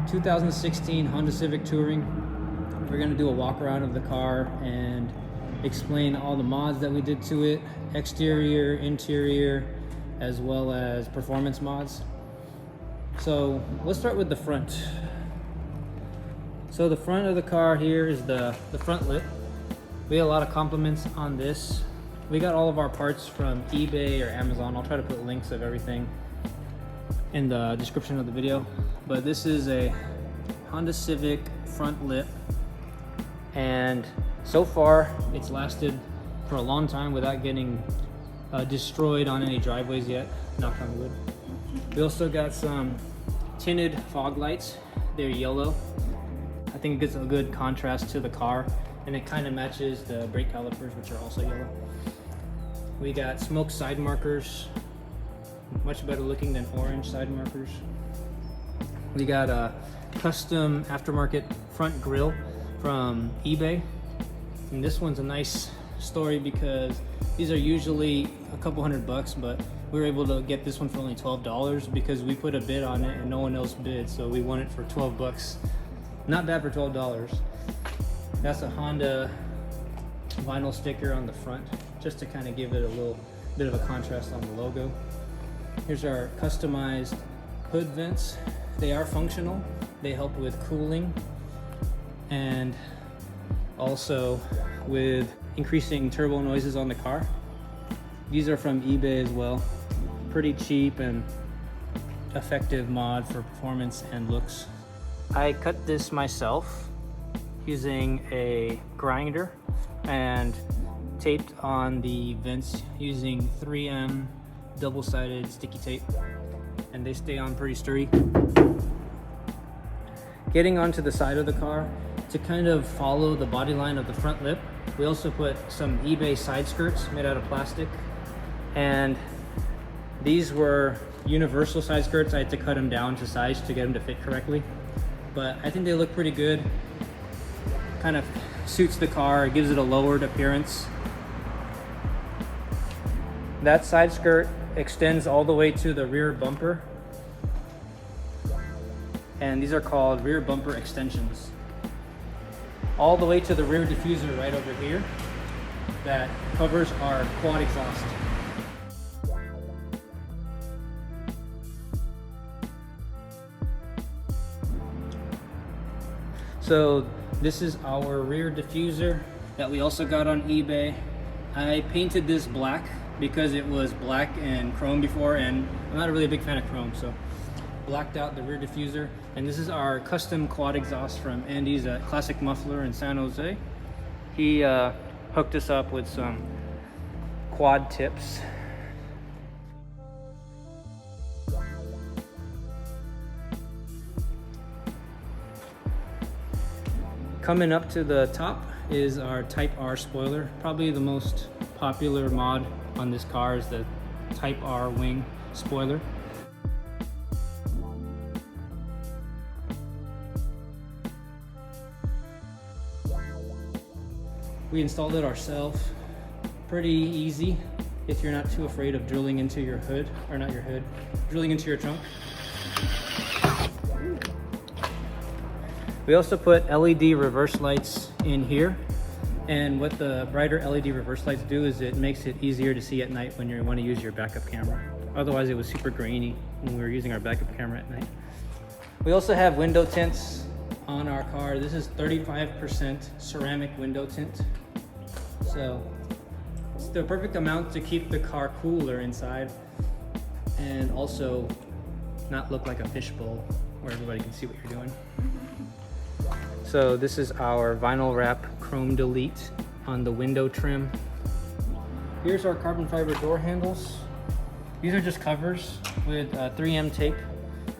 2016 Honda Civic Touring. We're gonna do a walk around of the car and explain all the mods that we did to it, exterior, interior, as well as performance mods. So let's start with the front. So the front of the car here is the front lip. We had a lot of compliments on this. We got all of our parts from eBay or Amazon. I'll try to put links of everything in the description of the video. But this is a Honda Civic front lip, and so far it's lasted for a long time without getting destroyed on any driveways yet, knock on wood. We also got some tinted fog lights. They're yellow. I think it gives a good contrast to the car, and it kind of matches the brake calipers, which are also yellow. We got smoke side markers, much better looking than orange side markers. We got a custom aftermarket front grille from eBay, and this one's a nice story because these are usually a couple $100, but we were able to get this one for only $12 because we put a bid on it and no one else bid, so we won it for $12. Not bad for $12. That's a Honda vinyl sticker on the front, just to kind of give it a little bit of a contrast on the logo. Here's our customized hood vents. They are functional. They help with cooling and also with increasing turbo noises on the car. These are from eBay as well. Pretty cheap and effective mod for performance and looks. I cut this myself using a grinder and taped on the vents using 3M double-sided sticky tape, and they stay on pretty sturdy. Getting onto the side of the car, to kind of follow the body line of the front lip, we also put some eBay side skirts made out of plastic, and these were universal side skirts. I had to cut them down to size to get them to fit correctly, but I think they look pretty good. Kind of suits the car, it gives it a lowered appearance. That side skirt extends all the way to the rear bumper, and these are called rear bumper extensions. All the way to the rear diffuser right over here that covers our quad exhaust. So this is our rear diffuser that we also got on eBay. I painted this black because it was black and chrome before, and I'm not really a big fan of chrome, so blacked out the rear diffuser. And this is our custom quad exhaust from Andy's at Classic Muffler in San Jose. He hooked us up with some quad tips. Coming up to the top is our Type R spoiler. Probably the most popular mod on this car is the Type R wing spoiler. We installed it ourselves. Pretty easy if you're not too afraid of drilling into your hood, or not your hood, drilling into your trunk. We also put LED reverse lights in here, and what the brighter LED reverse lights do is it makes it easier to see at night when you want to use your backup camera. Otherwise it was super grainy when we were using our backup camera at night. We also have window tints on our car. This is 35% ceramic window tint. So it's the perfect amount to keep the car cooler inside and also not look like a fishbowl where everybody can see what you're doing. So this is our vinyl wrap chrome delete on the window trim. Here's our carbon fiber door handles. These are just covers with 3M tape.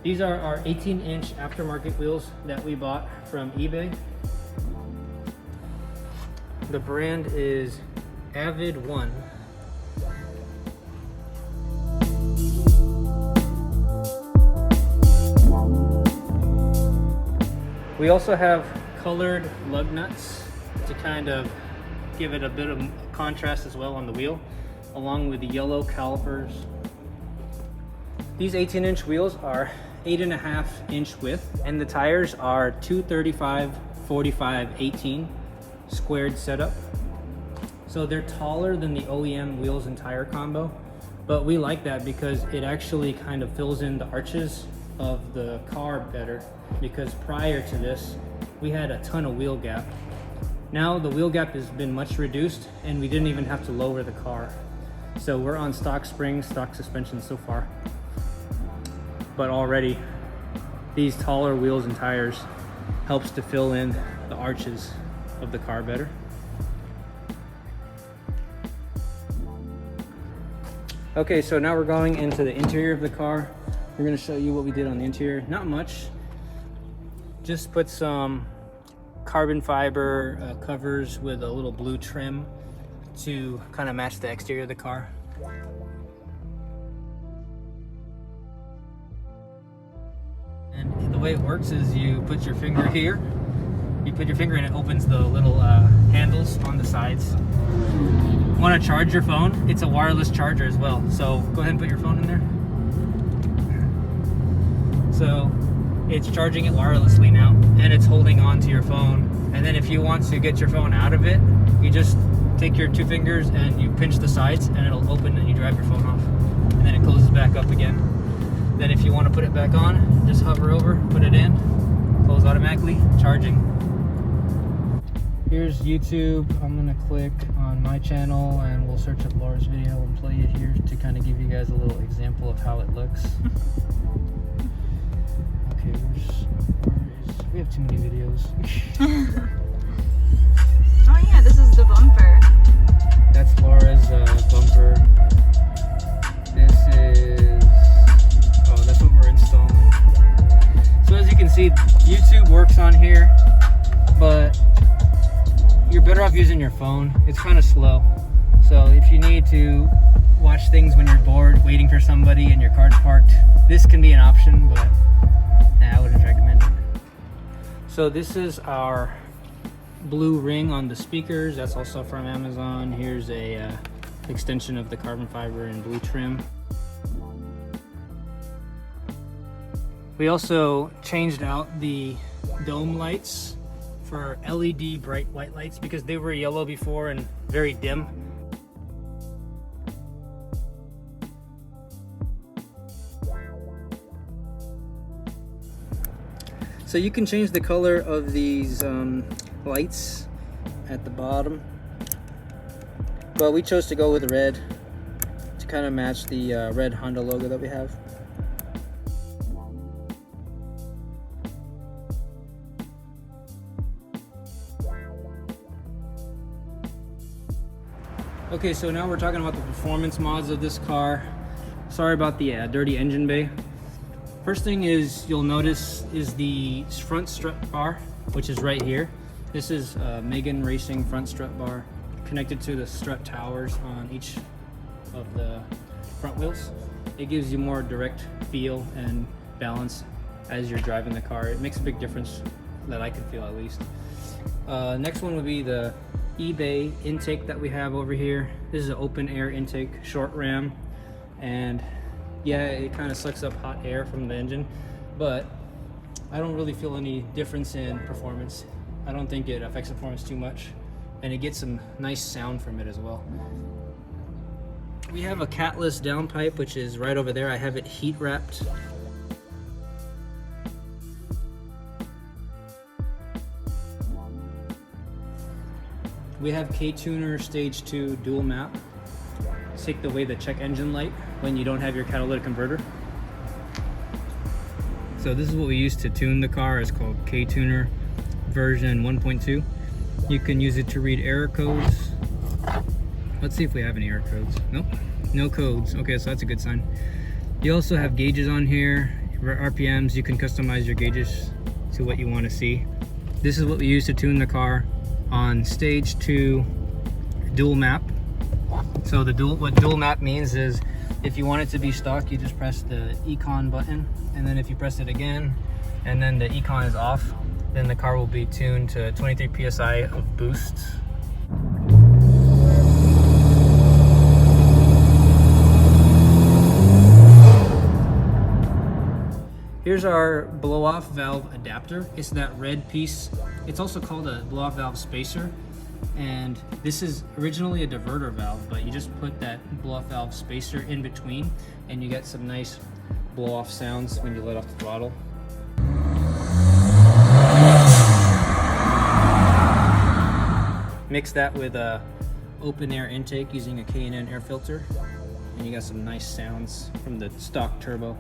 These are our 18-inch aftermarket wheels that we bought from eBay. The brand is Avid 1. We also have colored lug nuts to kind of give it a bit of contrast as well on the wheel, along with the yellow calipers. These 18-inch wheels are 8.5-inch width, and the tires are 235, 45, 18 squared setup. So they're taller than the OEM wheels and tire combo, but we like that because it actually kind of fills in the arches of the car better, because prior to this we had a ton of wheel gap. Now the wheel gap has been much reduced and we didn't even have to lower the car. So we're on stock springs, stock suspension so far. But already these taller wheels and tires helps to fill in the arches of the car better. Okay, so now we're going into the interior of the car. We're gonna show you what we did on the interior. Not much, just put some carbon fiber covers with a little blue trim to kind of match the exterior of the car. And the way it works is you put your finger here, you put your finger and it opens the little handles on the sides. Want to charge your phone? It's a wireless charger as well, so go ahead and put your phone in there. So it's charging it wirelessly now, and it's holding on to your phone. And then if you want to get your phone out of it, you just take your two fingers and you pinch the sides and it'll open and you drive your phone off. And then it closes back up again. Then if you want to put it back on, just hover over, put it in, close automatically, charging. Here's YouTube. I'm gonna click on my channel and we'll search up Laura's video and play it here to kind of give you guys a little example of how it looks. Okay, we have too many videos. Oh yeah, this is the bumper. That's Laura's bumper. This is, oh, that's what we're installing. So as you can see, YouTube works on here, but you're better off using your phone. It's kind of slow. So if you need to watch things when you're bored, waiting for somebody and your car's parked, this can be an option, but I wouldn't recommend it. So this is our blue ring on the speakers. That's also from Amazon. Here's a extension of the carbon fiber and blue trim. We also changed out the dome lights for LED bright white lights because they were yellow before and very dim. So you can change the color of these lights at the bottom, but we chose to go with red to kind of match the red Honda logo that we have. Okay, so now we're talking about the performance mods of this car. Sorry about the dirty engine bay. First thing is you'll notice is the front strut bar, which is right here. This is Megan Racing front strut bar connected to the strut towers on each of the front wheels. It gives you more direct feel and balance as you're driving the car. It makes a big difference that I can feel, at least. Next one would be the eBay intake that we have over here. This is an open air intake, short ram, and yeah, it kind of sucks up hot air from the engine, but I don't really feel any difference in performance. I don't think it affects performance too much, and it gets some nice sound from it as well. We have a catless downpipe, which is right over there. I have it heat wrapped. We have K-Tuner Stage 2 dual map. Take away the check engine light when you don't have your catalytic converter. So this is what we use to tune the car. It's called K-Tuner version 1.2. You can use it to read error codes. Let's see if we have any error codes. Nope, no codes. Okay, so that's a good sign. You also have gauges on here, RPMs. You can customize your gauges to what you want to see. This is what we use to tune the car on Stage 2 dual map. So what dual map means is if you want it to be stock, you just press the Econ button, and then if you press it again and then the Econ is off, then the car will be tuned to 23 psi of boost. Here's our blow-off valve adapter. It's that red piece. It's also called a blow-off valve spacer. And this is originally a diverter valve, but you just put that blow-off valve spacer in between and you get some nice blow-off sounds when you let off the throttle. Mix that with a open air intake using a K&N air filter, and you got some nice sounds from the stock turbo.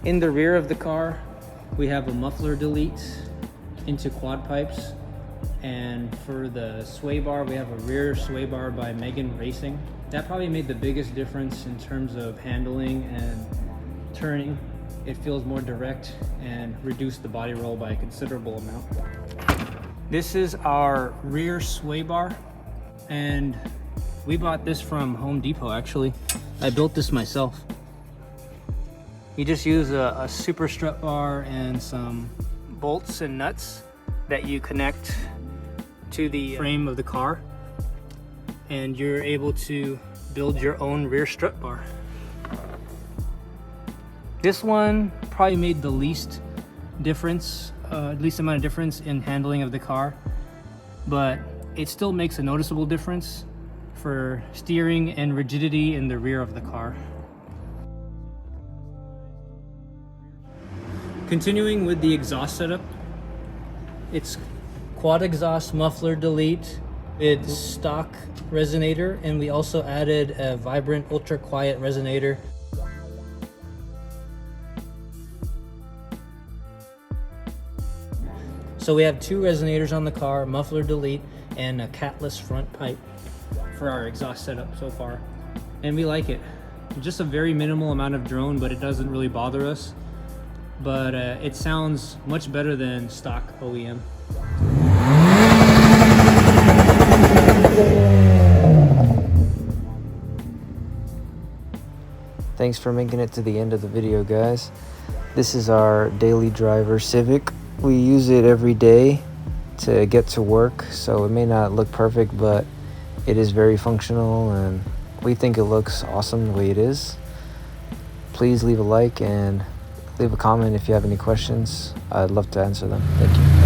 In the rear of the car, we have a muffler delete into quad pipes, and for the sway bar, we have a rear sway bar by Megan Racing. That probably made the biggest difference in terms of handling and turning. It feels more direct and reduced the body roll by a considerable amount. This is our rear sway bar, and we bought this from Home Depot actually. I built this myself. You just use a super strut bar and some bolts and nuts that you connect to the frame of the car, and you're able to build your own rear strut bar. This one probably made the least difference, least amount of difference in handling of the car, but it still makes a noticeable difference for steering and rigidity in the rear of the car. Continuing with the exhaust setup, it's quad exhaust muffler delete. It's stock resonator, and we also added a vibrant ultra quiet resonator. So we have 2 resonators on the car, muffler delete, and a catless front pipe for our exhaust setup so far. And we like it. Just a very minimal amount of drone, but it doesn't really bother us. But it sounds much better than stock OEM. Thanks for making it to the end of the video, guys. This is our daily driver Civic. We use it every day to get to work, so it may not look perfect, but it is very functional and we think it looks awesome the way it is. Please leave a like and leave a comment if you have any questions. I'd love to answer them. Thank you.